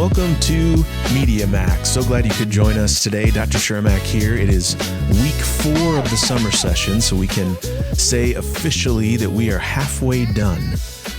Welcome to Media Max. So glad you could join us today. Dr. Shermak here. It is week 4 of the summer session, so we can say officially that we are halfway done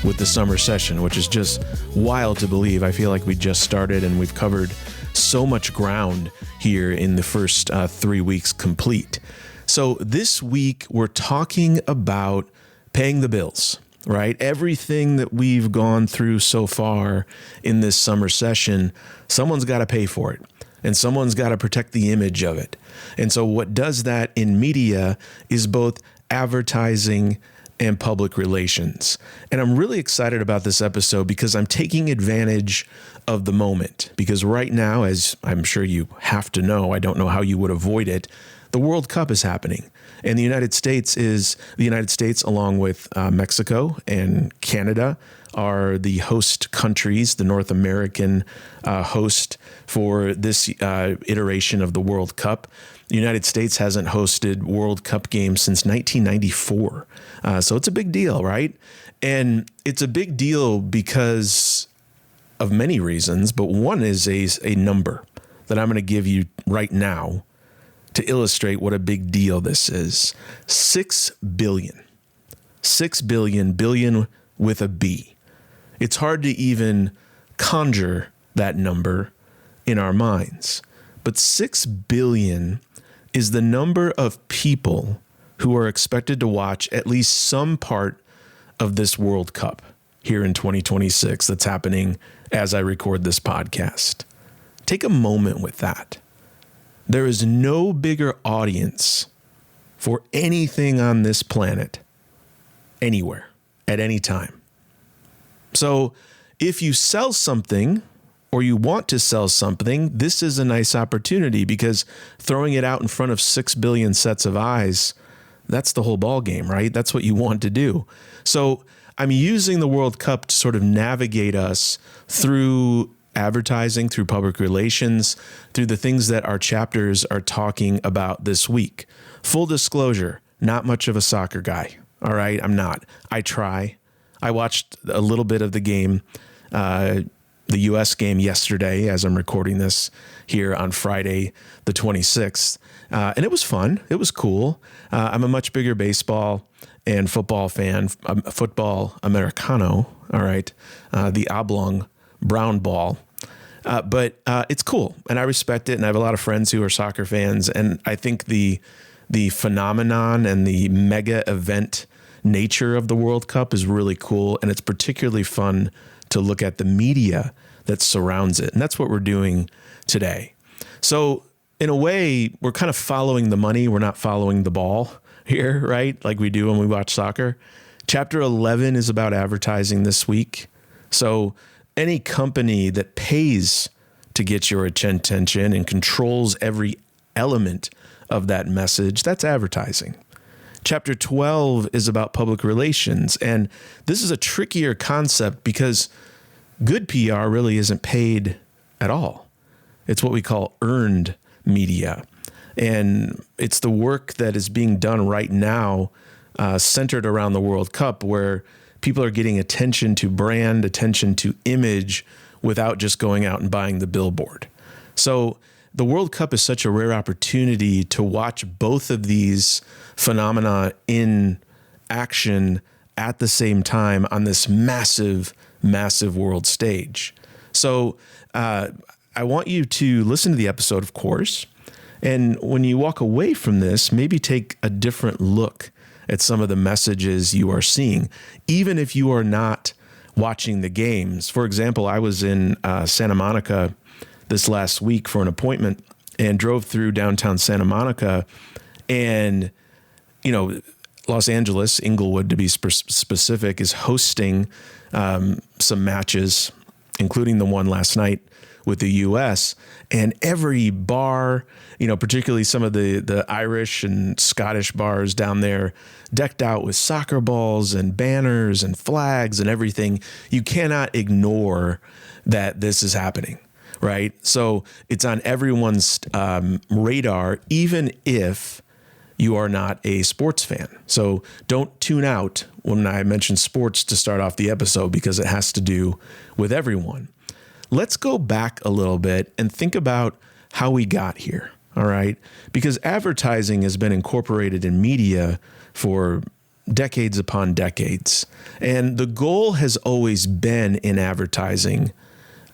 with the summer session, which is just wild to believe. I feel like we just started and we've covered so much ground here in the first 3 weeks complete. So this week we're talking about paying the bills. Right? Everything that we've gone through so far in this summer session, someone's got to pay for it and someone's got to protect the image of it. And so what does that in media is both advertising and public relations. And I'm really excited about this episode because I'm taking advantage of the moment. Because right now, as I'm sure you have to know, I don't know how you would avoid it, the World Cup is happening. And the United States along with Mexico and Canada are the host countries, the North American host for this iteration of the World Cup. The United States hasn't hosted World Cup games since 1994. So it's a big deal, right? And it's a big deal because of many reasons, but one is a number that I'm going to give you right now to illustrate what a big deal this is. 6 billion. 6 billion, billion with a B. It's hard to even conjure that number in our minds. But 6 billion is the number of people who are expected to watch at least some part of this World Cup here in 2026 that's happening as I record this podcast. Take a moment with that. There is no bigger audience for anything on this planet, anywhere, at any time. So if you sell something or you want to sell something, this is a nice opportunity because throwing it out in front of 6 billion sets of eyes, that's the whole ball game, right? That's what you want to do. So I'm using the World Cup to sort of navigate us through advertising, through public relations, through the things that our chapters are talking about this week. Full disclosure, not much of a soccer guy. All right, I'm not. I try. I watched a little bit of the game, the U.S. game yesterday as I'm recording this here on Friday, the 26th. And it was fun. It was cool. I'm a much bigger baseball and football fan, football Americano. All right. The oblong brown ball. But it's cool and I respect it. And I have a lot of friends who are soccer fans. And I think the phenomenon and the mega event nature of the World Cup is really cool. And it's particularly fun to look at the media that surrounds it. And that's what we're doing today. So in a way, we're kind of following the money. We're not following the ball here, right? Like we do when we watch soccer. Chapter 11 is about advertising this week. So any company that pays to get your attention and controls every element of that message, that's advertising. Chapter 12 is about public relations. And this is a trickier concept because good PR really isn't paid at all. It's what we call earned media. And it's the work that is being done right now, centered around the World Cup, where people are getting attention to brand, attention to image without just going out and buying the billboard. So the World Cup is such a rare opportunity to watch both of these phenomena in action at the same time on this massive, massive world stage. So I want you to listen to the episode, of course. And when you walk away from this, maybe take a different look at some of the messages you are seeing, even if you are not watching the games. For example, I was in Santa Monica this last week for an appointment and drove through downtown Santa Monica. And, Los Angeles, Inglewood to be specific, is hosting some matches, including the one last night with the U.S. And every bar, particularly some of the Irish and Scottish bars down there, decked out with soccer balls and banners and flags and everything. You cannot ignore that this is happening, right? So it's on everyone's radar, even if you are not a sports fan. So don't tune out when I mention sports to start off the episode because it has to do with everyone. let's go back a little bit and think about how we got here. All right. Because advertising has been incorporated in media for decades upon decades. And the goal has always been in advertising,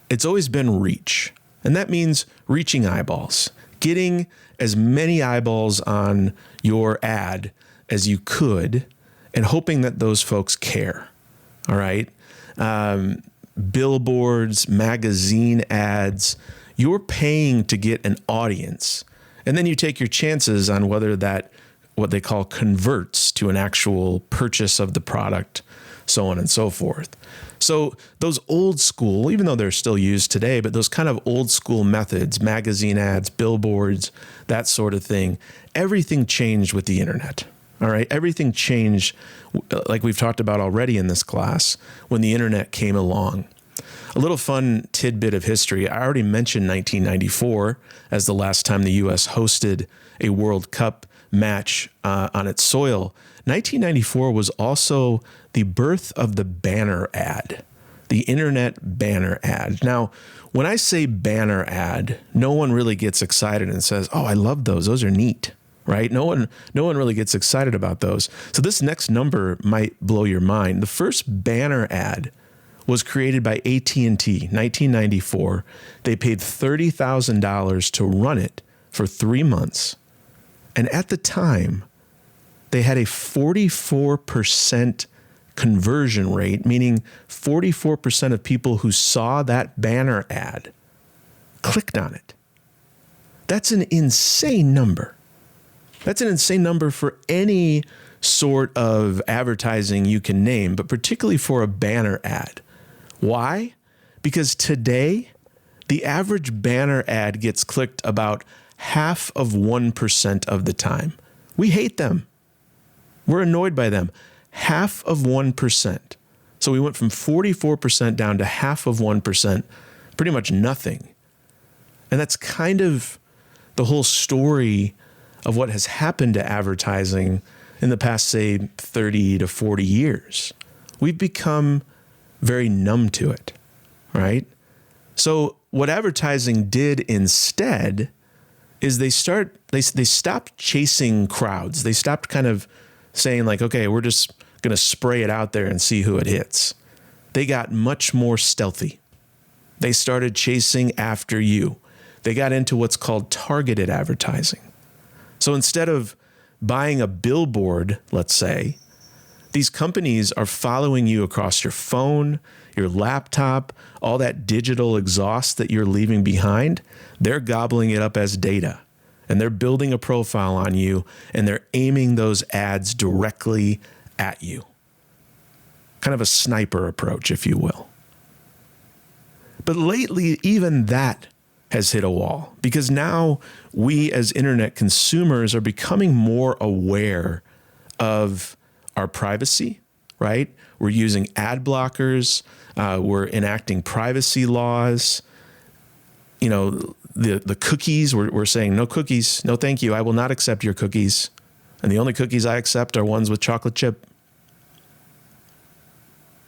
it's always been reach. And that means reaching eyeballs, getting as many eyeballs on your ad as you could, and hoping that those folks care. All right. Billboards, magazine ads, you're paying to get an audience. And then you take your chances on whether that, what they call, converts to an actual purchase of the product, so on and so forth. So those old school, even though they're still used today, but those kind of old school methods, magazine ads, billboards, that sort of thing, everything changed with the internet. All right. Everything changed, like we've talked about already in this class, when the internet came along. A little fun tidbit of history. I already mentioned 1994 as the last time the U.S. hosted a World Cup match on its soil. 1994 was also the birth of the banner ad, the internet banner ad. Now, when I say banner ad, no one really gets excited and says, "Oh, I love those. Those are neat." Right? No one really gets excited about those. So this next number might blow your mind. The first banner ad was created by AT&T, 1994. They paid $30,000 to run it for 3 months. And at the time, they had a 44% conversion rate, meaning 44% of people who saw that banner ad clicked on it. That's an insane number. That's an insane number for any sort of advertising you can name, but particularly for a banner ad. Why? Because today, the average banner ad gets clicked about 0.5% of the time. We hate them. We're annoyed by them. 0.5%. So we went from 44% down to 0.5%, pretty much nothing. And that's kind of the whole story of what has happened to advertising in the past, say, 30 to 40 years. We've become very numb to it, right? So what advertising did instead is they stopped chasing crowds. They stopped kind of saying like, okay, we're just going to spray it out there and see who it hits. They got much more stealthy. They started chasing after you. They got into what's called targeted advertising. So instead of buying a billboard, let's say, these companies are following you across your phone, your laptop, all that digital exhaust that you're leaving behind. They're gobbling it up as data, and they're building a profile on you, and they're aiming those ads directly at you. Kind of a sniper approach, if you will. But lately, even that has hit a wall, because now we as internet consumers are becoming more aware of our privacy, right? We're using ad blockers. We're enacting privacy laws. You know, the cookies, we're saying no cookies, no thank you. I will not accept your cookies. And the only cookies I accept are ones with chocolate chip.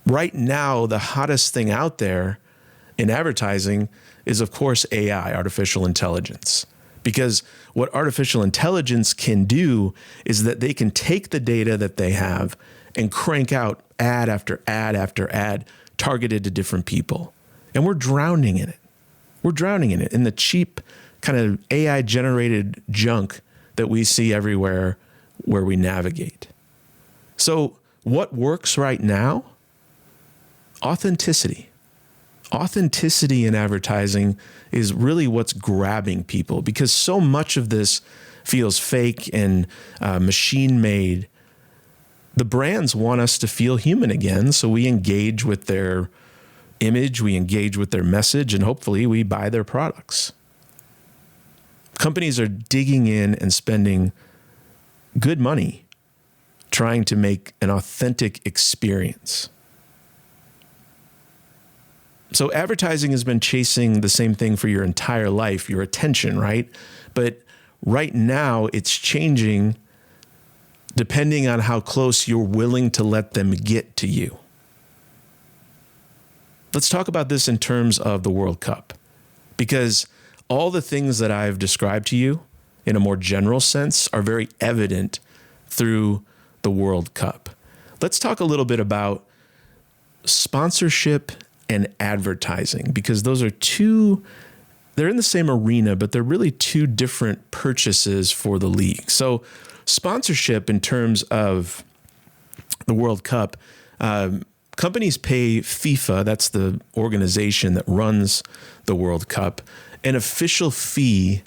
Right now, the hottest thing out there in advertising is, of course, AI, artificial intelligence. Because what artificial intelligence can do is that they can take the data that they have and crank out ad after ad after ad targeted to different people. And we're drowning in it. We're drowning in it, in the cheap kind of AI-generated junk that we see everywhere where we navigate. So what works right now? Authenticity. Authenticity in advertising is really what's grabbing people, because so much of this feels fake and machine-made. The brands want us to feel human again, so we engage with their image, we engage with their message, and hopefully we buy their products. Companies are digging in and spending good money trying to make an authentic experience. So advertising has been chasing the same thing for your entire life, your attention, right? But right now it's changing depending on how close you're willing to let them get to you. let's talk about this in terms of the World Cup, because all the things that I've described to you in a more general sense are very evident through the World Cup. Let's talk a little bit about sponsorship and advertising, because those are they're in the same arena, but they're really two different purchases for the league. So sponsorship in terms of the World Cup, companies pay FIFA, that's the organization that runs the World Cup, an official fee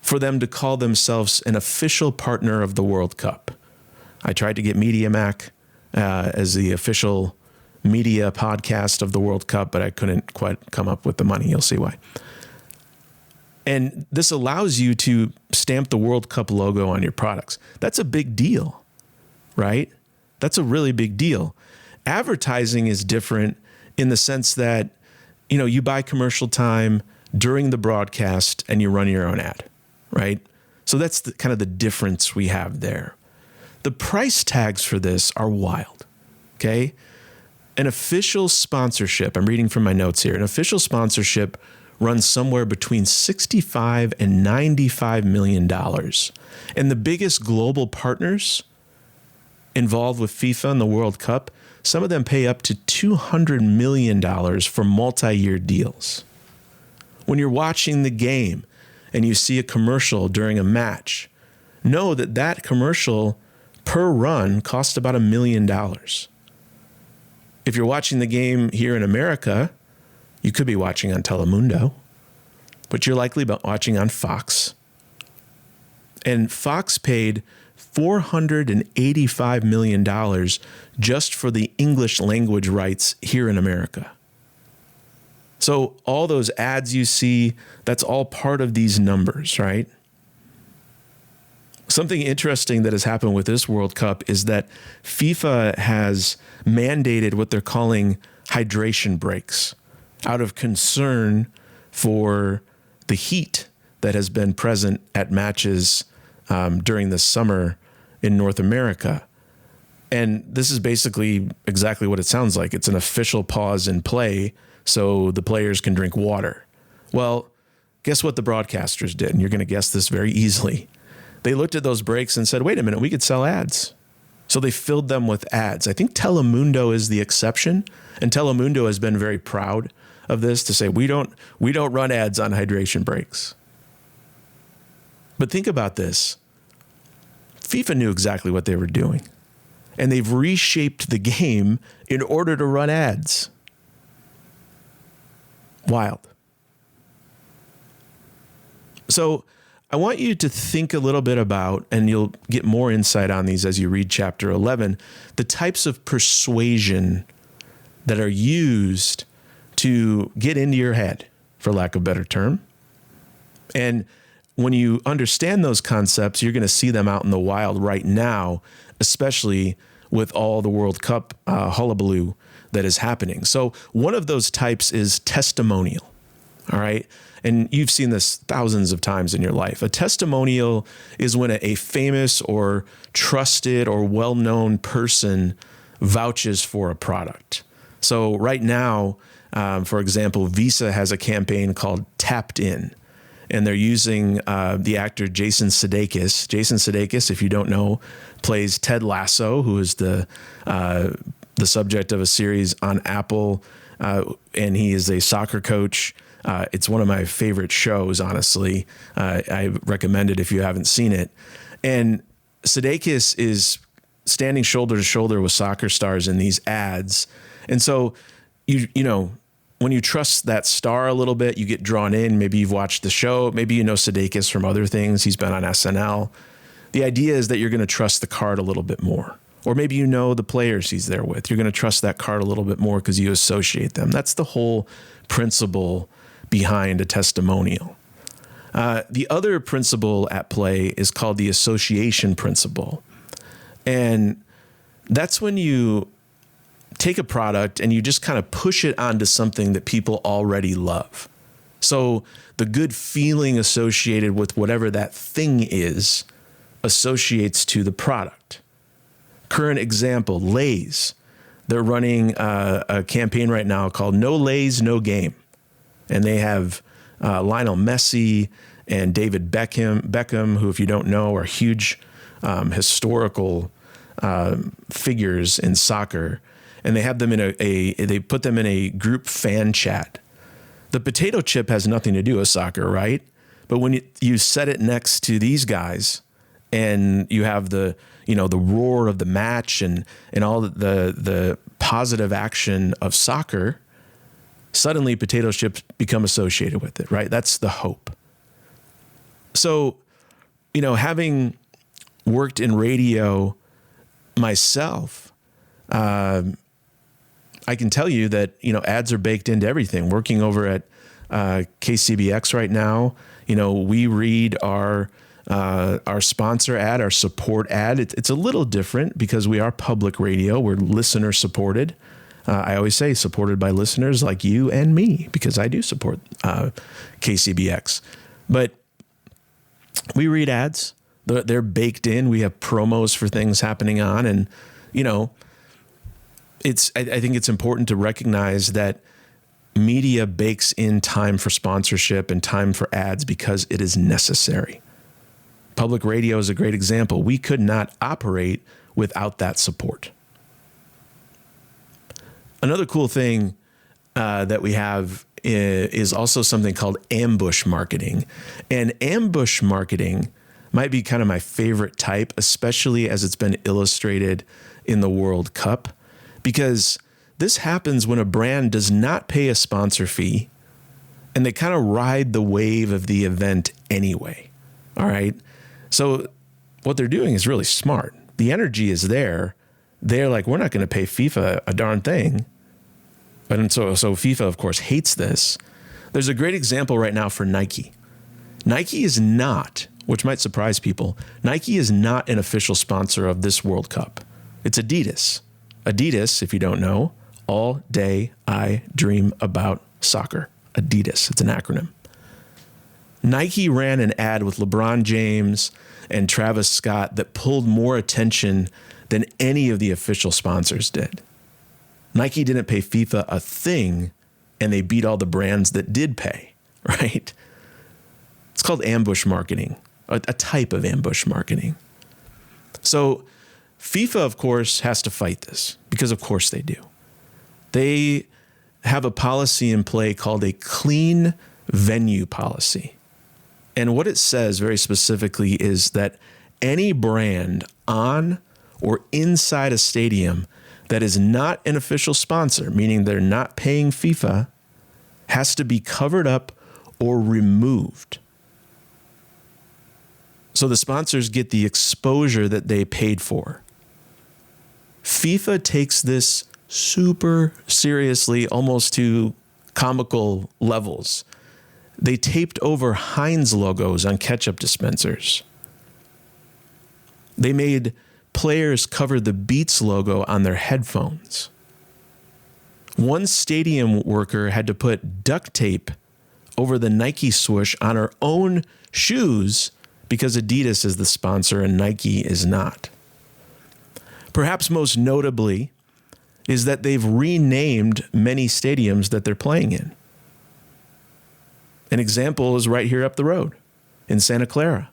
for them to call themselves an official partner of the World Cup. I tried to get MediaMac as the official media podcast of the World Cup, but I couldn't quite come up with the money. You'll see why. And this allows you to stamp the World Cup logo on your products. That's a big deal, right? That's a really big deal. Advertising is different in the sense that, you buy commercial time during the broadcast and you run your own ad, right? So that's kind of the difference we have there. The price tags for this are wild, okay? An official sponsorship, I'm reading from my notes here, an official sponsorship runs somewhere between $65 and $95 million. And the biggest global partners involved with FIFA and the World Cup, some of them pay up to $200 million for multi-year deals. When you're watching the game and you see a commercial during a match, know that that commercial per run costs about $1 million. If you're watching the game here in America, you could be watching on Telemundo, but you're likely watching on Fox. And Fox paid $485 million just for the English language rights here in America. So all those ads you see, that's all part of these numbers, right? Something interesting that has happened with this World Cup is that FIFA has mandated what they're calling hydration breaks out of concern for the heat that has been present at matches during the summer in North America. And this is basically exactly what it sounds like. It's an official pause in play so the players can drink water. Well, guess what the broadcasters did? And you're going to guess this very easily. They looked at those breaks and said, wait a minute, we could sell ads. So they filled them with ads. I think Telemundo is the exception. And Telemundo has been very proud of this to say, we don't run ads on hydration breaks. But think about this. FIFA knew exactly what they were doing. And they've reshaped the game in order to run ads. Wild. So I want you to think a little bit about, and you'll get more insight on these as you read chapter 11, the types of persuasion that are used to get into your head, for lack of a better term. And when you understand those concepts, you're going to see them out in the wild right now, especially with all the World Cup hullabaloo that is happening. So one of those types is testimonial. All right. And you've seen this thousands of times in your life. A testimonial is when a famous or trusted or well-known person vouches for a product. So right now, for example, Visa has a campaign called Tapped In, and they're using the actor Jason Sudeikis. Jason Sudeikis, if you don't know, plays Ted Lasso, who is the subject of a series on Apple, and he is a soccer coach. It's one of my favorite shows, honestly. I recommend it if you haven't seen it. And Sudeikis is standing shoulder to shoulder with soccer stars in these ads. And so, you know, when you trust that star a little bit, you get drawn in. Maybe you've watched the show. Maybe you know Sudeikis from other things. He's been on SNL. The idea is that you're going to trust the card a little bit more. Or maybe you know the players he's there with. You're going to trust that card a little bit more because you associate them. That's the whole principle behind a testimonial. The other principle at play is called the association principle. And that's when you take a product and you just kind of push it onto something that people already love. So the good feeling associated with whatever that thing is associates to the product. Current example, Lay's. They're running a campaign right now called No Lays, No Game. And they have Lionel Messi and David Beckham, who, if you don't know, are huge historical figures in soccer. And they have them in they put them in a group fan chat. The potato chip has nothing to do with soccer, right? But when you set it next to these guys and you have the roar of the match and all the positive action of soccer, suddenly potato chips become associated with it, right? That's the hope. So, having worked in radio myself, I can tell you that, ads are baked into everything. Working over at KCBX right now, we read our sponsor ad, our support ad. It's a little different because we are public radio. We're listener supported. I always say supported by listeners like you and me, because I do support KCBX. But we read ads. They're baked in. We have promos for things happening on. And, I think it's important to recognize that media bakes in time for sponsorship and time for ads because it is necessary. Public radio is a great example. We could not operate without that support. Another cool thing that we have is also something called ambush marketing. And ambush marketing might be kind of my favorite type, especially as it's been illustrated in the World Cup, because this happens when a brand does not pay a sponsor fee and they kind of ride the wave of the event anyway. All right. So what they're doing is really smart. The energy is there. They're like, we're not going to pay FIFA a darn thing. But so FIFA, of course, hates this. There's a great example right now for Nike. Nike is not, which might surprise people, Nike is not an official sponsor of this World Cup. It's Adidas. Adidas, if you don't know, all day I dream about soccer. Adidas, it's an acronym. Nike ran an ad with LeBron James and Travis Scott that pulled more attention than any of the official sponsors did. Nike didn't pay FIFA a thing, and they beat all the brands that did pay, right? It's called ambush marketing, a type of ambush marketing. So FIFA, of course, has to fight this because, of course, they do. They have a policy in play called a clean venue policy. And what it says very specifically is that any brand on or inside a stadium that is not an official sponsor, meaning they're not paying FIFA, has to be covered up or removed. So the sponsors get the exposure that they paid for. FIFA takes this super seriously, almost to comical levels. They taped over Heinz logos on ketchup dispensers. They made players cover the Beats logo on their headphones. One stadium worker had to put duct tape over the Nike swoosh on her own shoes because Adidas is the sponsor and Nike is not. Perhaps most notably is that they've renamed many stadiums that they're playing in. An example is right here up the road in Santa Clara.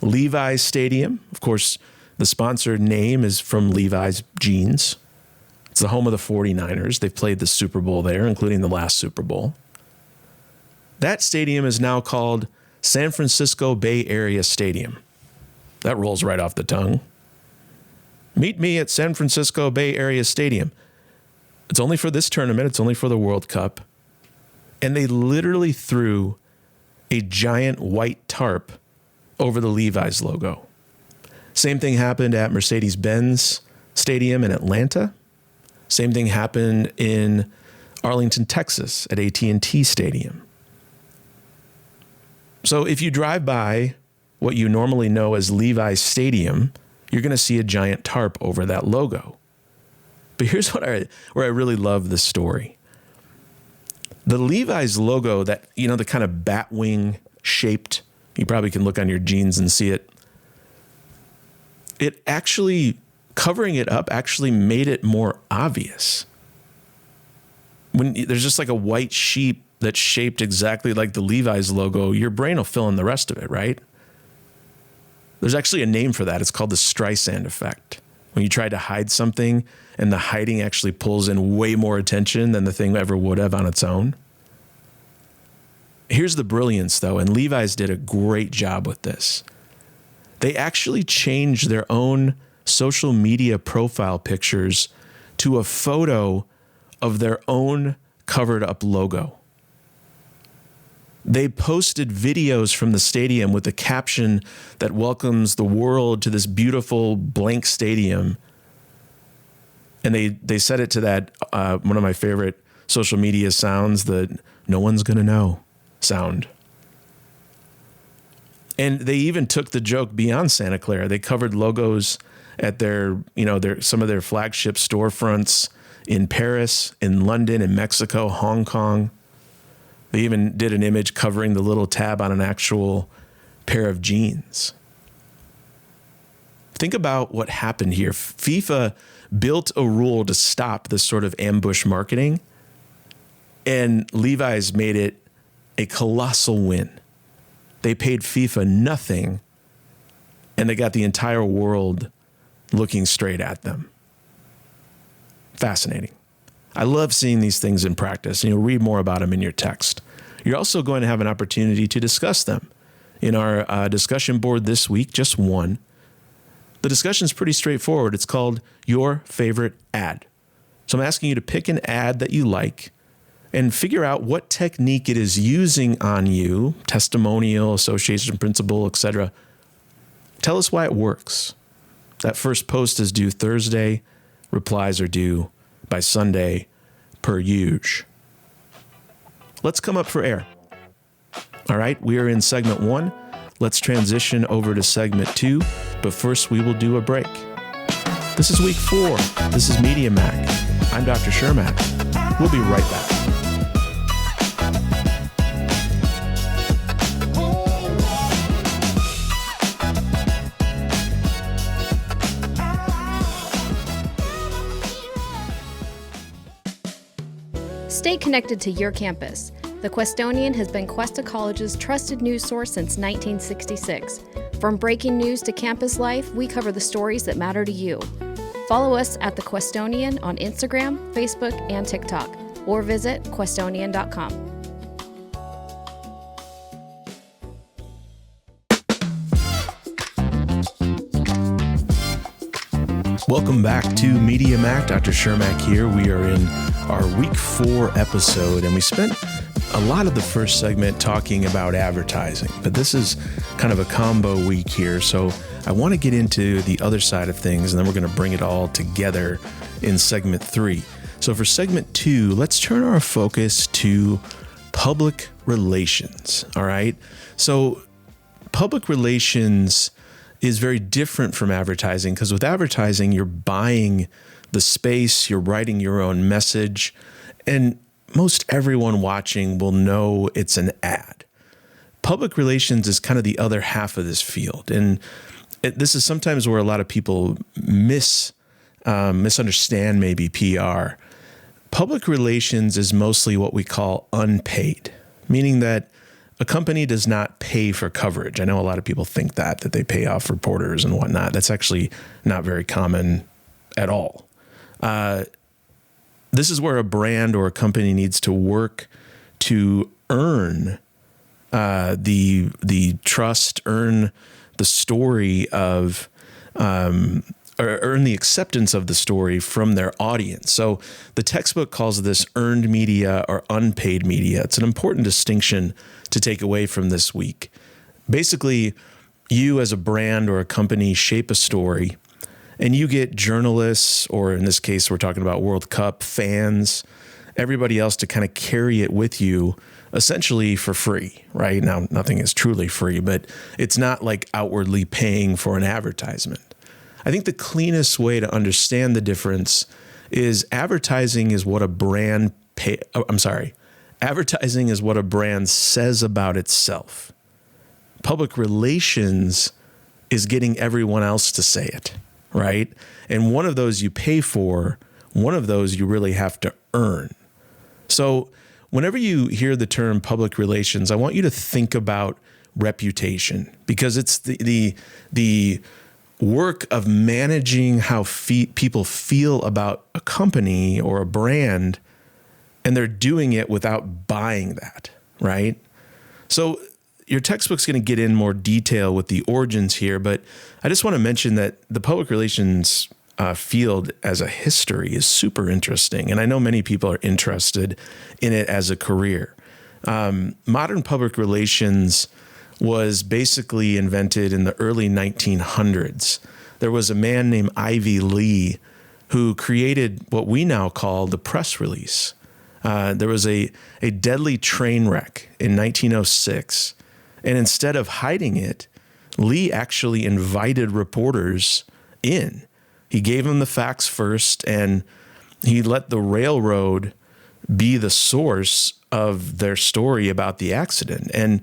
Levi's Stadium, of course, the sponsored name is from Levi's jeans. It's the home of the 49ers. They've played the Super Bowl there, including the last Super Bowl. That stadium is now called San Francisco Bay Area Stadium. That rolls right off the tongue. Meet me at San Francisco Bay Area Stadium. It's only for this tournament. It's only for the World Cup. And they literally threw a giant white tarp over the Levi's logo. Same thing happened at Mercedes-Benz Stadium in Atlanta. Same thing happened in Arlington, Texas at AT&T Stadium. So if you drive by what you normally know as Levi's Stadium, you're going to see a giant tarp over that logo. But here's where I really love this story. The Levi's logo, that, the kind of bat wing shaped, you probably can look on your jeans and see it. It actually covering it up actually made it more obvious. When there's just like a white sheep that's shaped exactly like the Levi's logo, your brain will fill in the rest of it, right? There's actually a name for that. It's called the Streisand effect. When you try to hide something and the hiding actually pulls in way more attention than the thing ever would have on its own. Here's the brilliance, though, and Levi's did a great job with this. They actually changed their own social media profile pictures to a photo of their own covered up logo. They posted videos from the stadium with a caption that welcomes the world to this beautiful blank stadium. And they set it to that, one of my favorite social media sounds, the no one's gonna know sound. And they even took the joke beyond Santa Clara. They covered logos at their some of their flagship storefronts in Paris, in London, in Mexico, Hong Kong. They even did an image covering the little tab on an actual pair of jeans. Think about what happened here. FIFA built a rule to stop this sort of ambush marketing, and Levi's made it a colossal win. They paid FIFA nothing, and they got the entire world looking straight at them. Fascinating. I love seeing these things in practice, and you'll read more about them in your text. You're also going to have an opportunity to discuss them. In our discussion board this week, just one, the discussion is pretty straightforward. It's called Your Favorite Ad. So I'm asking you to pick an ad that you like and figure out what technique it is using on you, testimonial, association principle, etc. Tell us why it works. That first post is due Thursday. Replies are due by Sunday per usual. Let's come up for air. All right, we are in segment 1. Let's transition over to segment 2, but first we will do a break. This is week 4. This is Media Mac. I'm Dr. Shermak. We'll be right back. Stay connected to your campus. The Questonian has been Cuesta College's trusted news source since 1966. From breaking news to campus life, we cover the stories that matter to you. Follow us at The Questonian on Instagram, Facebook, and TikTok, or visit questonian.com. Welcome back to Media Mac. Dr. Shermak here. We are in our week 4 episode, and we spent a lot of the first segment talking about advertising, but this is kind of a combo week here. So I want to get into the other side of things, and then we're going to bring it all together in segment 3. So for segment 2, let's turn our focus to public relations. All right. So public relations is very different from advertising, because with advertising, you're buying the space, you're writing your own message, and most everyone watching will know it's an ad. Public relations is kind of the other half of this field, and this is sometimes where a lot of people misunderstand maybe PR. Public relations is mostly what we call unpaid, meaning that a company does not pay for coverage. I know a lot of people think that they pay off reporters and whatnot. That's actually not very common at all. This is where a brand or a company needs to work to earn the trust, earn the story of, or earn the acceptance of the story from their audience. So the textbook calls this earned media or unpaid media. It's an important distinction to take away from this week. Basically, you as a brand or a company shape a story, and you get journalists, or in this case, we're talking about World Cup fans, everybody else to kind of carry it with you essentially for free, right? Now, nothing is truly free, but it's not like outwardly paying for an advertisement. I think the cleanest way to understand the difference is advertising is what a brand advertising is what a brand says about itself. Public relations is getting everyone else to say it, right? And one of those you pay for, one of those you really have to earn. So whenever you hear the term public relations, I want you to think about reputation, because it's the work of managing how people feel about a company or a brand, and they're doing it without buying that, right? So your textbook's going to get in more detail with the origins here, but I just want to mention that the public relations field as a history is super interesting, and I know many people are interested in it as a career. Modern public relations was basically invented in the early 1900s. There was a man named Ivy Lee who created what we now call the press release. There was a deadly train wreck in 1906, and instead of hiding it, Lee actually invited reporters in. He gave them the facts first, and he let the railroad be the source of their story about the accident. And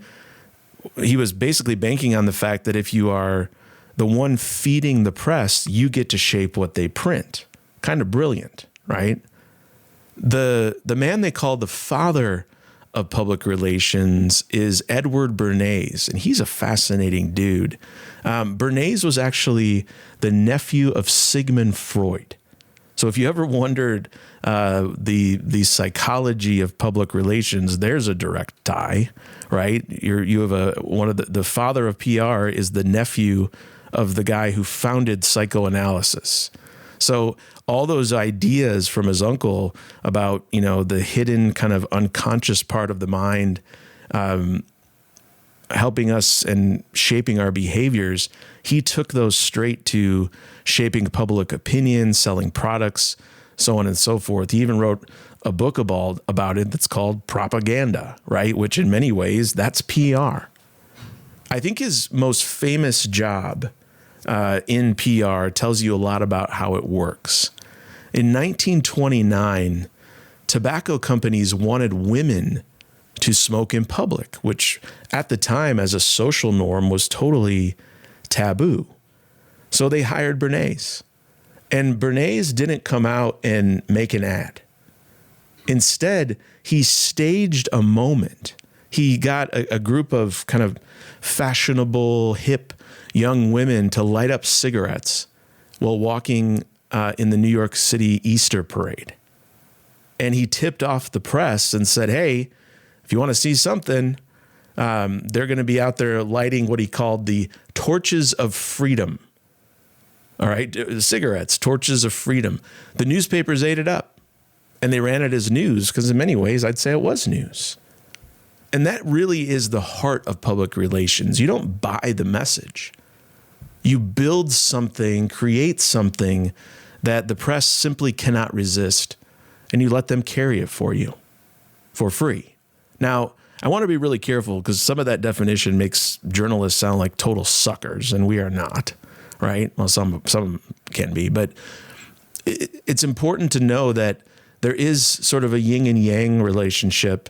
he was basically banking on the fact that if you are the one feeding the press, you get to shape what they print. Kind of brilliant, right? The man they call the father of public relations is Edward Bernays, and he's a fascinating dude. Bernays was actually the nephew of Sigmund Freud. So if you ever wondered the psychology of public relations, there's a direct tie, right? You have one of the father of PR is the nephew of the guy who founded psychoanalysis. So all those ideas from his uncle about, the hidden kind of unconscious part of the mind, helping us and shaping our behaviors, he took those straight to shaping public opinion, selling products, so on and so forth. He even wrote a book about it that's called Propaganda, right? Which in many ways, that's PR. I think his most famous job in PR tells you a lot about how it works. In 1929, tobacco companies wanted women to smoke in public, which at the time as a social norm was totally taboo. So they hired Bernays. And Bernays didn't come out and make an ad. Instead, he staged a moment. He got a group of kind of fashionable, hip young women to light up cigarettes while walking in the New York City Easter parade. And he tipped off the press and said, hey, if you want to see something, they're going to be out there lighting what he called the torches of freedom. All right, cigarettes, torches of freedom. The newspapers ate it up, and they ran it as news because in many ways, I'd say it was news. And that really is the heart of public relations. You don't buy the message. You build something, create something that the press simply cannot resist, and you let them carry it for you for free. Now, I want to be really careful because some of that definition makes journalists sound like total suckers, and we are not, right? Well, some can be, but it's important to know that there is sort of a yin and yang relationship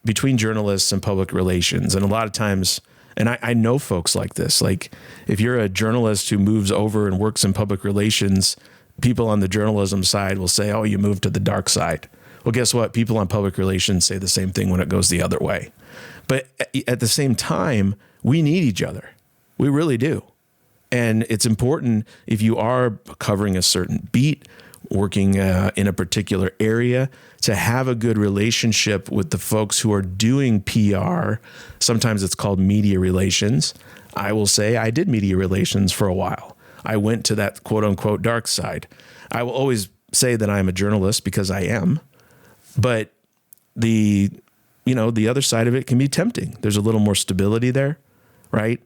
between journalists and public relations. And a lot of times, and I know folks like this, like if you're a journalist who moves over and works in public relations, people on the journalism side will say, oh, you moved to the dark side. Well, guess what? People on public relations say the same thing when it goes the other way. But at the same time, we need each other. We really do. And it's important if you are covering a certain beat, working in a particular area, to have a good relationship with the folks who are doing PR. Sometimes it's called media relations. I will say I did media relations for a while. I went to that quote unquote dark side. I will always say that I am a journalist because I am, but the other side of it can be tempting. There's a little more stability there, right?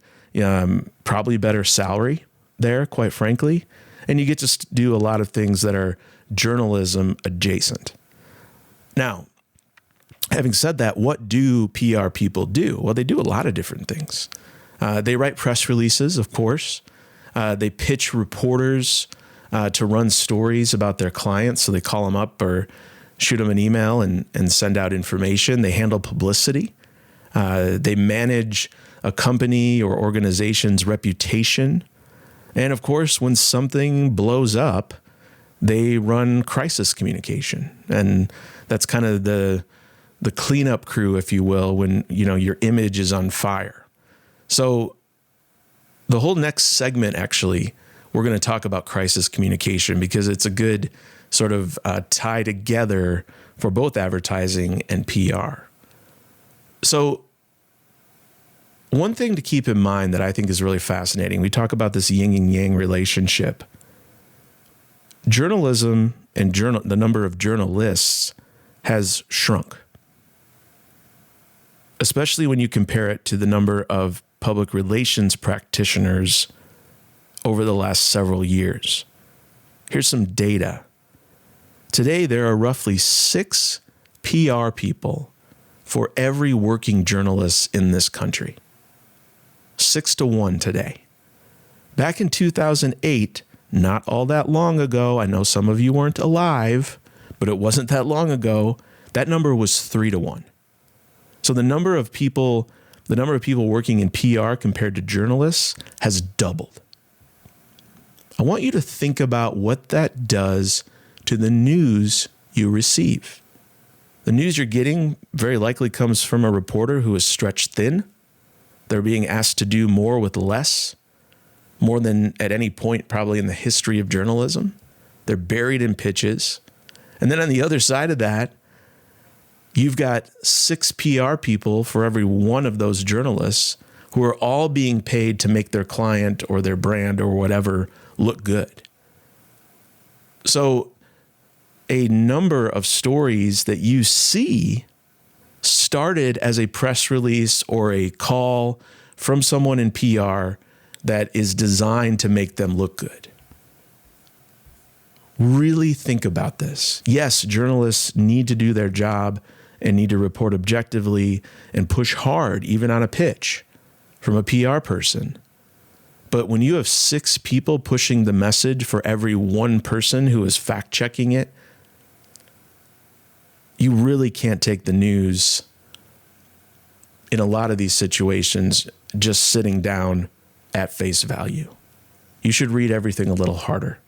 Probably better salary there, quite frankly. And you get to do a lot of things that are journalism adjacent. Now, having said that, what do PR people do? Well, they do a lot of different things. They write press releases, of course. They pitch reporters to run stories about their clients. So they call them up or shoot them an email and send out information. They handle publicity. They manage a company or organization's reputation. And of course, when something blows up, they run crisis communication. And that's kind of the cleanup crew, if you will, when, your image is on fire. So the whole next segment, actually, we're going to talk about crisis communication because it's a good sort of tie together for both advertising and PR. So one thing to keep in mind that I think is really fascinating, we talk about this yin and yang relationship. Journalism and the number of journalists has shrunk, especially when you compare it to the number of public relations practitioners over the last several years. Here's some data. Today, there are roughly 6 PR people for every working journalist in this country. 6 to 1 today. Back in 2008, not all that long ago, I know some of you weren't alive, but it wasn't that long ago, that number was 3 to 1. So the number of people working in PR compared to journalists has doubled. I want you to think about what that does to the news you receive. The news you're getting very likely comes from a reporter who is stretched thin. They're being asked to do more with less, more than at any point probably in the history of journalism. They're buried in pitches. And then on the other side of that, you've got 6 PR people for every one of those journalists who are all being paid to make their client or their brand or whatever look good. So a number of stories that you see started as a press release or a call from someone in PR that is designed to make them look good. Really think about this. Yes, journalists need to do their job and need to report objectively and push hard, even on a pitch from a PR person. But when you have 6 people pushing the message for every one person who is fact-checking it, you really can't take the news in a lot of these situations just sitting down at face value. You should read everything a little harder.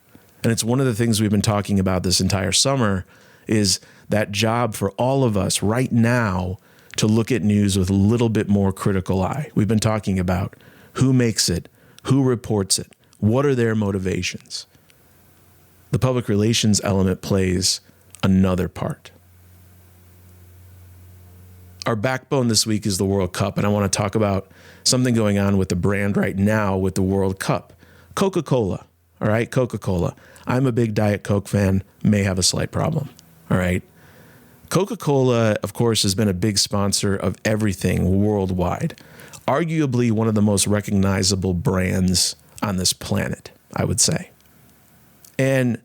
And it's one of the things we've been talking about this entire summer is that job for all of us right now to look at news with a little bit more critical eye. We've been talking about who makes it, who reports it, what are their motivations. The public relations element plays another part. Our backbone this week is the World Cup, and I want to talk about something going on with the brand right now with the World Cup. Coca-Cola, all right? Coca-Cola. I'm a big Diet Coke fan, may have a slight problem, all right? Coca-Cola, of course, has been a big sponsor of everything worldwide. Arguably one of the most recognizable brands on this planet, I would say. And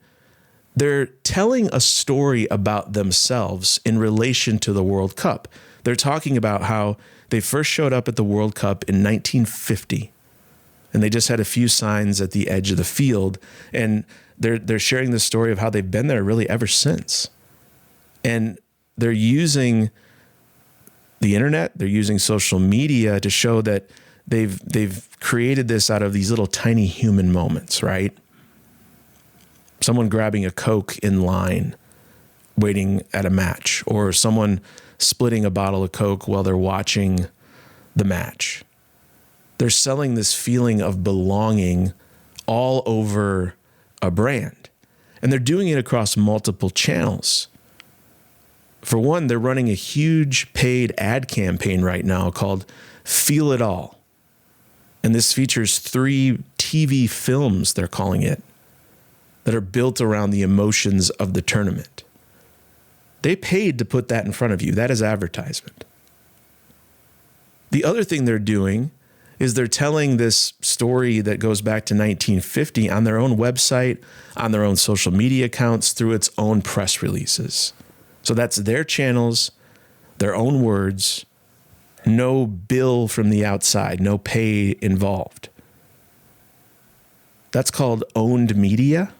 they're telling a story about themselves in relation to the World Cup. They're talking about how they first showed up at the World Cup in 1950, and they just had a few signs at the edge of the field, and they're sharing the story of how they've been there really ever since. And they're using the internet, they're using social media to show that they've created this out of these little tiny human moments, right? Someone grabbing a Coke in line, waiting at a match, or someone splitting a bottle of Coke while they're watching the match. They're selling this feeling of belonging all over a brand. And they're doing it across multiple channels. For one, they're running a huge paid ad campaign right now called Feel It All. And this features 3 TV films, they're calling it, that are built around the emotions of the tournament. They paid to put that in front of you. That is advertisement. The other thing they're doing is they're telling this story that goes back to 1950 on their own website, on their own social media accounts, through its own press releases. So that's their channels, their own words, no bill from the outside, no pay involved. That's called owned media.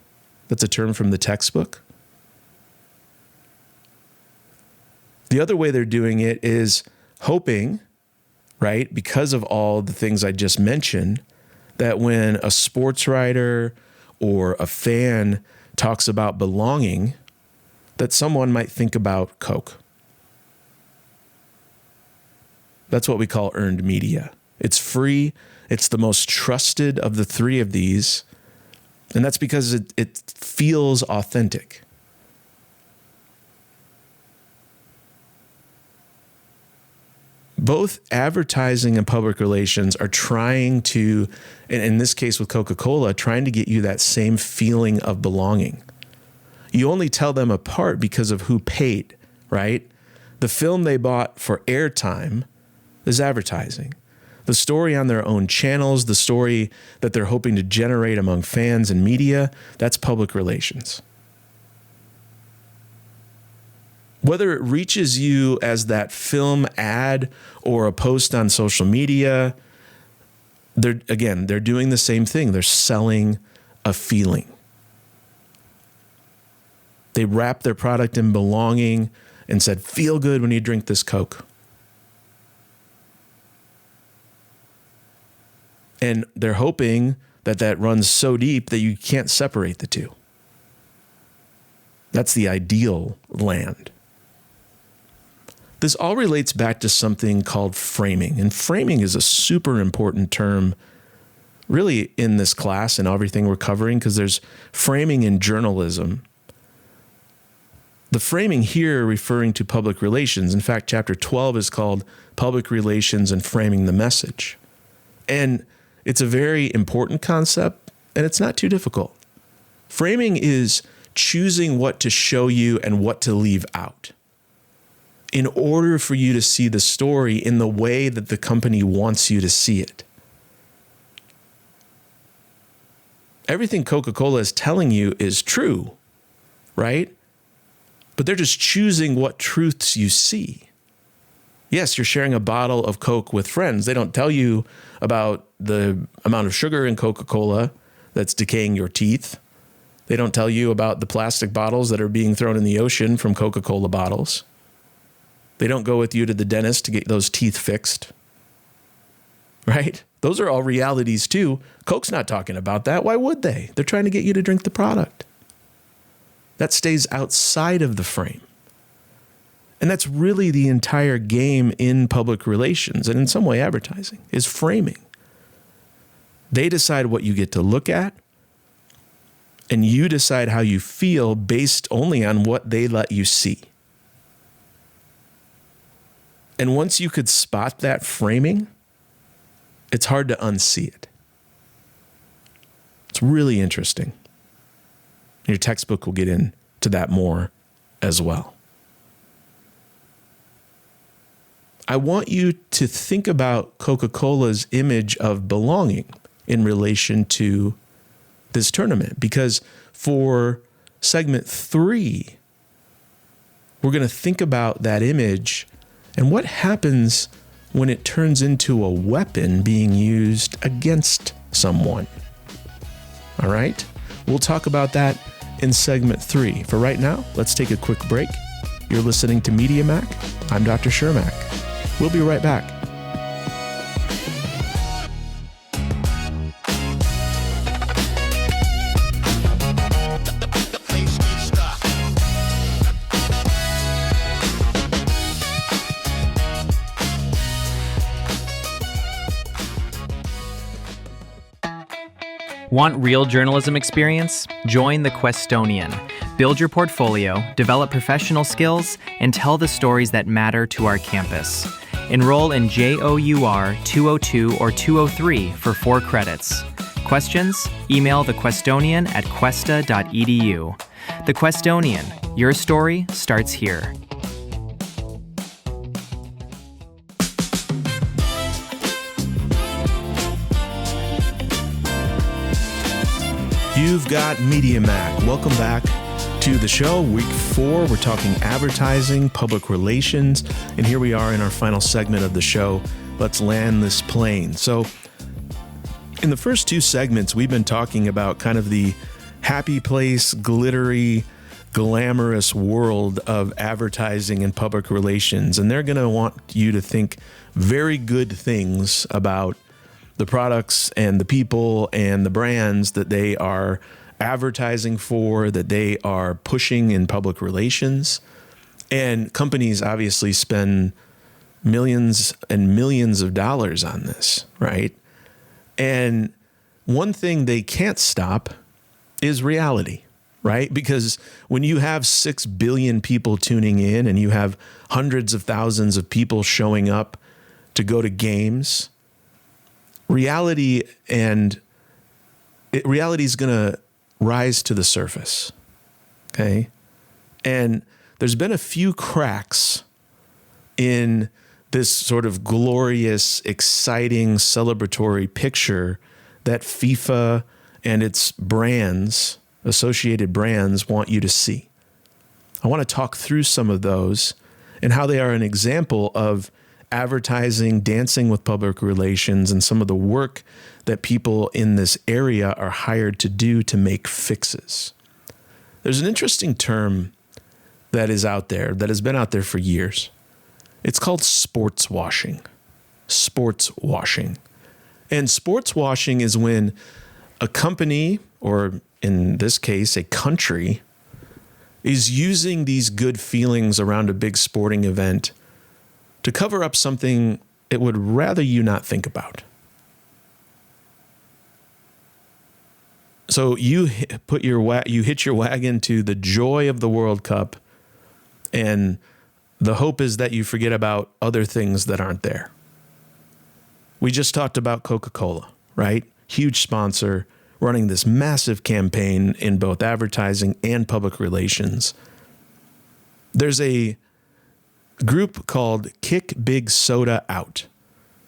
That's a term from the textbook. The other way they're doing it is hoping, right, because of all the things I just mentioned, that when a sports writer or a fan talks about belonging, that someone might think about Coke. That's what we call earned media. It's free. It's the most trusted of the three of these. And that's because it feels authentic. Both advertising and public relations are trying to, and in this case with Coca-Cola, trying to get you that same feeling of belonging. You only tell them apart because of who paid, right? The film they bought for airtime is advertising. The story on their own channels, the story that they're hoping to generate among fans and media, that's public relations. Whether it reaches you as that film ad or a post on social media, they're doing the same thing. They're selling a feeling. They wrap their product in belonging and said, feel good when you drink this Coke. And they're hoping that runs so deep that you can't separate the two. That's the ideal land. This all relates back to something called framing. And framing is a super important term really in this class and everything we're covering, because there's framing in journalism. The framing here referring to public relations. In fact, chapter 12 is called Public Relations and Framing the Message. And it's a very important concept, and it's not too difficult. Framing is choosing what to show you and what to leave out in order for you to see the story in the way that the company wants you to see it. Everything Coca-Cola is telling you is true, right? But they're just choosing what truths you see. Yes, you're sharing a bottle of Coke with friends. They don't tell you about the amount of sugar in Coca-Cola that's decaying your teeth. They don't tell you about the plastic bottles that are being thrown in the ocean from Coca-Cola bottles. They don't go with you to the dentist to get those teeth fixed, right? Those are all realities too. Coke's not talking about that. Why would they? They're trying to get you to drink the product. That stays outside of the frame. And that's really the entire game in public relations and in some way advertising is framing. They decide what you get to look at, and you decide how you feel based only on what they let you see. And once you could spot that framing, it's hard to unsee it. It's really interesting. Your textbook will get into that more as well. I want you to think about Coca-Cola's image of belonging in relation to this tournament, because for segment 3, we're going to think about that image and what happens when it turns into a weapon being used against someone. All right? We'll talk about that in segment 3. For right now, let's take a quick break. You're listening to Media Mac. I'm Dr. Shermak. We'll be right back. Want real journalism experience? Join the Questonian. Build your portfolio, develop professional skills, and tell the stories that matter to our campus. Enroll in JOUR 202 or 203 for 4 credits. Questions? Email thequestonian@questa.edu. The Questonian. Your story starts here. You've got Media Mac. Welcome back to the show. Week 4, we're talking advertising, public relations, and here we are in our final segment of the show. Let's land this plane. So in the first 2 segments, we've been talking about kind of the happy place, glittery, glamorous world of advertising and public relations. And they're going to want you to think very good things about the products and the people and the brands that they are advertising for, that they are pushing in public relations. And companies obviously spend millions and millions of dollars on this, right? And one thing they can't stop is reality, right? Because when you have 6 billion people tuning in and you have hundreds of thousands of people showing up to go to games, reality is going to rise to the surface, okay? And there's been a few cracks in this sort of glorious, exciting, celebratory picture that FIFA and its brands, associated brands, want you to see. I want to talk through some of those and how they are an example of advertising, dancing with public relations, and some of the work that people in this area are hired to do to make fixes. There's an interesting term that is out there, that has been out there for years. It's called sports washing. Sports washing. And sports washing is when a company, or in this case, a country, is using these good feelings around a big sporting event to cover up something it would rather you not think about. So you hitch your wagon to the joy of the World Cup, and the hope is that you forget about other things that aren't there. We just talked about Coca-Cola, right? Huge sponsor, running this massive campaign in both advertising and public relations. There's a group called Kick Big Soda Out.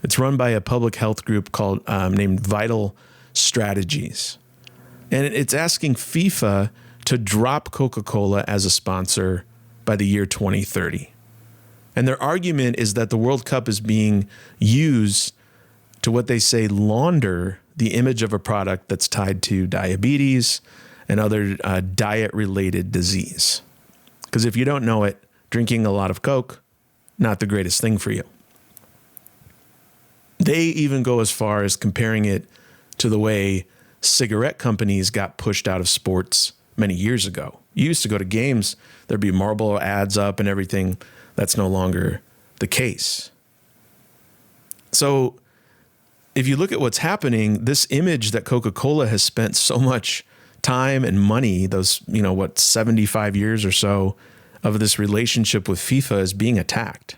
It's run by a public health group called named Vital Strategies. And it's asking FIFA to drop Coca-Cola as a sponsor by the year 2030. And their argument is that the World Cup is being used to, what they say, launder the image of a product that's tied to diabetes and other diet-related disease. Because if you don't know it, drinking a lot of Coke, not the greatest thing for you. They even go as far as comparing it to the way cigarette companies got pushed out of sports many years ago. You used to go to games, there'd be Marlboro ads up and everything. That's no longer the case. So if you look at what's happening, this image that Coca-Cola has spent so much time and money, those, 75 years or so of this relationship with FIFA, is being attacked.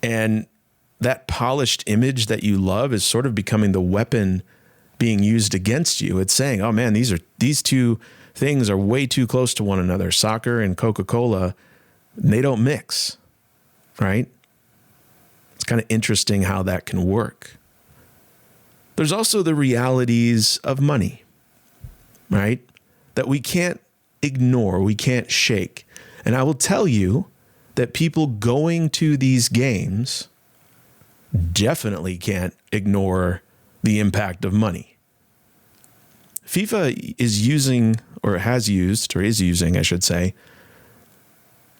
And that polished image that you love is sort of becoming the weapon being used against you. It's saying, oh man, these two things are way too close to one another. Soccer and Coca-Cola, they don't mix, right? It's kind of interesting how that can work. There's also the realities of money, right? That we can't ignore, we can't shake. And I will tell you that people going to these games definitely can't ignore the impact of money. FIFA is using, or has used, or is using, I should say,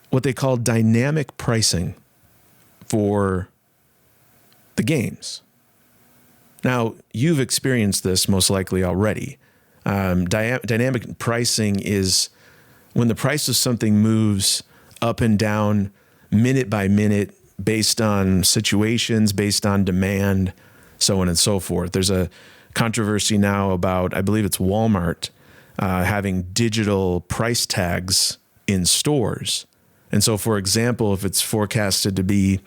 what they call dynamic pricing for the games. Now, you've experienced this most likely already. Dynamic pricing is when the price of something moves up and down minute by minute based on situations, based on demand, so on and so forth. There's a controversy now about, I believe it's Walmart, having digital price tags in stores. And so, for example, if it's forecasted to be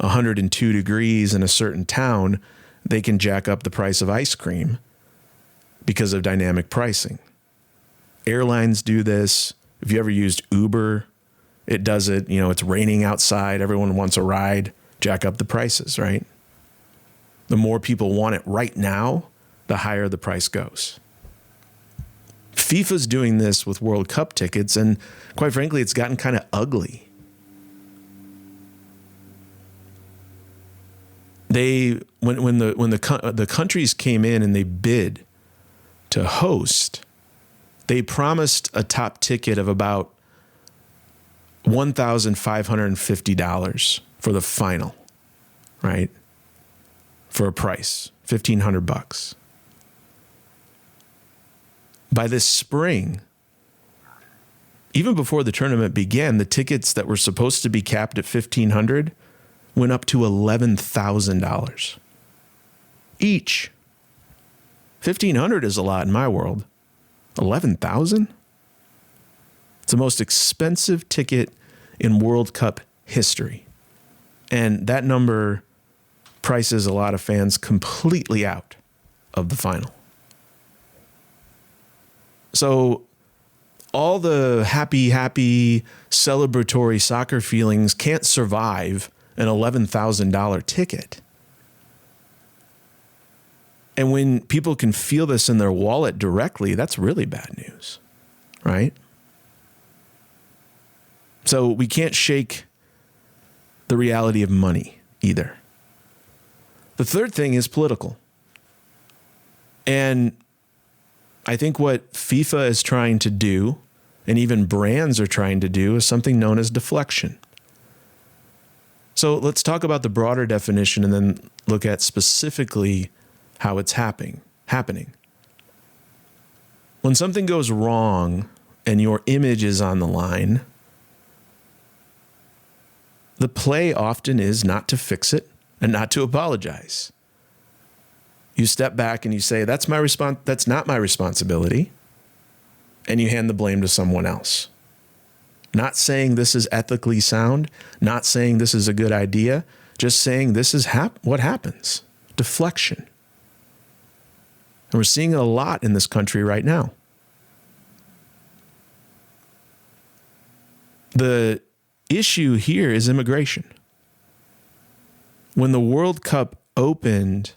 102 degrees in a certain town, they can jack up the price of ice cream because of dynamic pricing. Airlines do this. If you ever used Uber, it does it. It's raining outside. Everyone wants a ride. Jack up the prices, right? The more people want it right now, the higher the price goes. FIFA's doing this with World Cup tickets, and quite frankly, it's gotten kind of ugly. When the countries came in and they bid to host, they promised a top ticket of about $1,550 for the final, right? for a price, $1,500. By this spring, even before the tournament began, the tickets that were supposed to be capped at $1,500 went up to $11,000 each. $1,500 is a lot in my world. $11,000? It's the most expensive ticket in World Cup history. And that number prices a lot of fans completely out of the final. So all the happy, celebratory soccer feelings can't survive an $11,000 ticket. And when people can feel this in their wallet directly, that's really bad news, right? So we can't shake the reality of money either. The third thing is political. And I think what FIFA is trying to do, and even brands are trying to do, is something known as deflection. So let's talk about the broader definition and then look at specifically how it's happening. When something goes wrong and your image is on the line, the play often is not to fix it and not to apologize. You step back and you say, that's not my responsibility. And you hand the blame to someone else. Not saying this is ethically sound, not saying this is a good idea, just saying this is what happens. Deflection. And we're seeing it a lot in this country right now. The issue here is immigration. When the World Cup opened,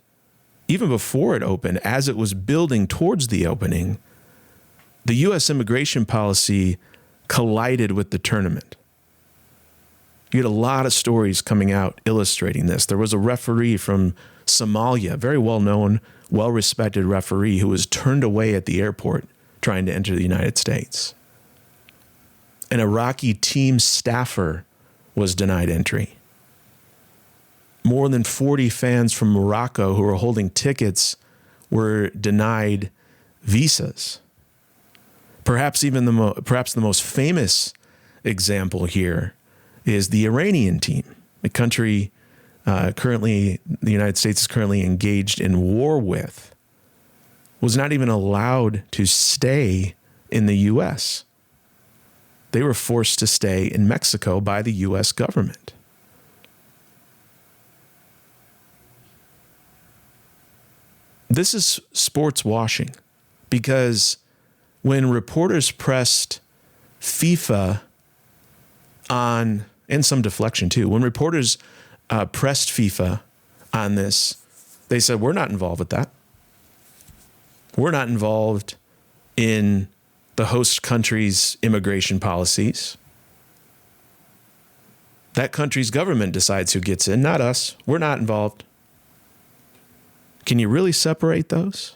even before it opened, as it was building towards the opening, the U.S. immigration policy collided with the tournament. You get a lot of stories coming out illustrating this. There was a referee from Somalia, very well-known, well-respected referee, who was turned away at the airport trying to enter the United States. An Iraqi team staffer was denied entry. More than 40 fans from Morocco who were holding tickets were denied visas. Perhaps the most famous example here is the Iranian team, a country the United States is currently engaged in war with, was not even allowed to stay in the U.S. They were forced to stay in Mexico by the U.S. government. This is sports washing, because when reporters pressed FIFA on, and some deflection too, when reporters pressed FIFA on this, they said, we're not involved with that. We're not involved in the host country's immigration policies. That country's government decides who gets in, not us. We're not involved. Can you really separate those?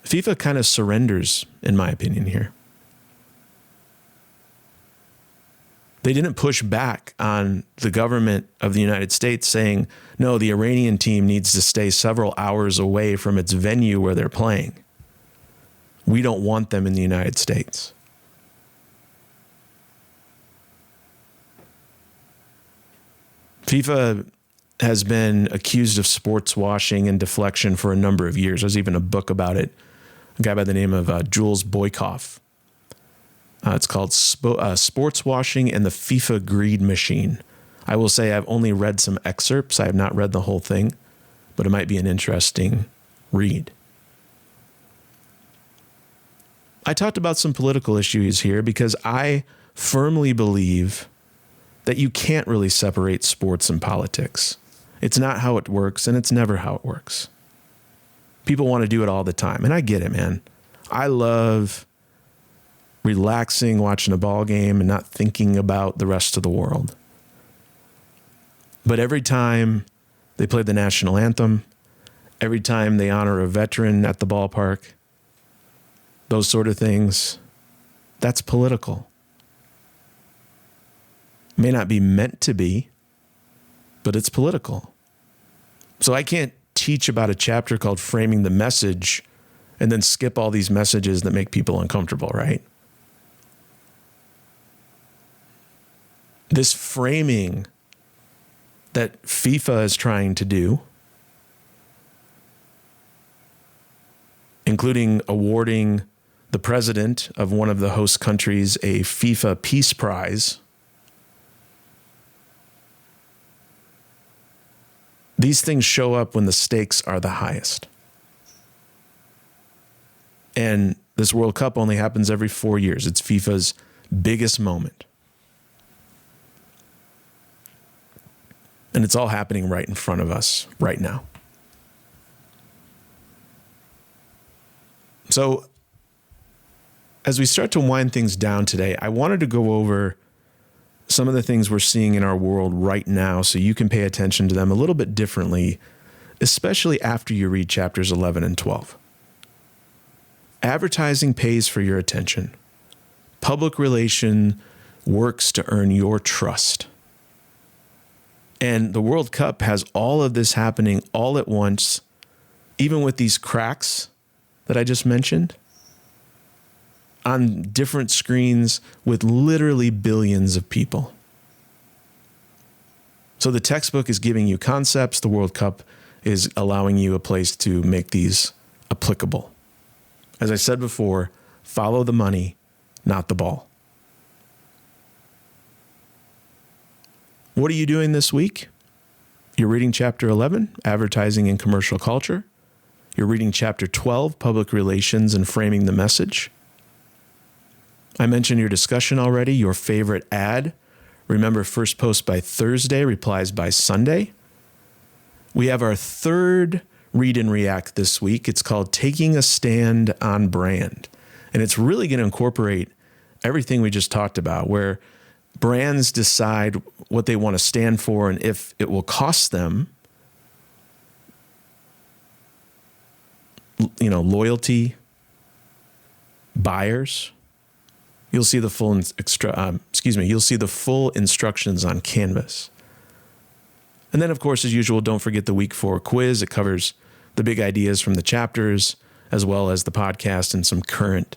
FIFA kind of surrenders, in my opinion, here. They didn't push back on the government of the United States saying, no, the Iranian team needs to stay several hours away from its venue where they're playing. We don't want them in the United States. FIFA has been accused of sports washing and deflection for a number of years. There's even a book about it, a guy by the name of Jules Boykoff. It's called Sports Washing and the FIFA Greed Machine. I will say I've only read some excerpts. I have not read the whole thing, but it might be an interesting read. I talked about some political issues here because I firmly believe that you can't really separate sports and politics. It's not how it works, and it's never how it works. People want to do it all the time, and I get it, man. I love relaxing, watching a ball game, and not thinking about the rest of the world. But every time they play the national anthem, every time they honor a veteran at the ballpark, those sort of things, that's political. May not be meant to be, but it's political. So I can't teach about a chapter called Framing the Message and then skip all these messages that make people uncomfortable, right? This framing that FIFA is trying to do, including awarding the president of one of the host countries a FIFA Peace Prize. These things show up when the stakes are the highest. And this World Cup only happens every 4 years. It's FIFA's biggest moment. And it's all happening right in front of us right now. So, as we start to wind things down today, I wanted to go over some of the things we're seeing in our world right now so you can pay attention to them a little bit differently, especially after you read chapters 11 and 12. Advertising pays for your attention. Public relation works to earn your trust. And the World Cup has all of this happening all at once, even with these cracks that I just mentioned, on different screens with literally billions of people. So the textbook is giving you concepts. The World Cup is allowing you a place to make these applicable. As I said before, follow the money, not the ball. What are you doing this week? You're reading chapter 11, Advertising and Commercial Culture. You're reading chapter 12, Public Relations and Framing the Message. I mentioned your discussion already, your favorite ad. Remember, first post by Thursday, replies by Sunday. We have our third Read and React this week. It's called Taking a Stand on Brand. And it's really going to incorporate everything we just talked about, where brands decide what they want to stand for and if it will cost them, loyalty, buyers. You'll see the full you'll see the full instructions on Canvas. And then, of course, as usual, don't forget the week 4 quiz. It covers the big ideas from the chapters, as well as the podcast and some current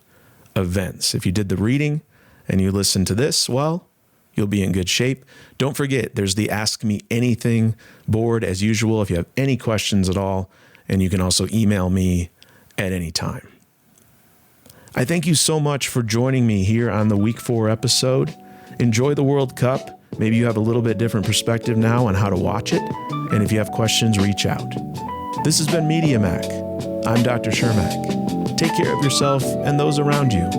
events. If you did the reading and you listened to this, well, you'll be in good shape. Don't forget, there's the Ask Me Anything board, as usual, if you have any questions at all. And you can also email me at any time. I thank you so much for joining me here on the Week 4 episode. Enjoy the World Cup. Maybe you have a little bit different perspective now on how to watch it. And if you have questions, reach out. This has been Media Mac. I'm Dr. Shermak. Take care of yourself and those around you.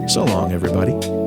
So long, everybody.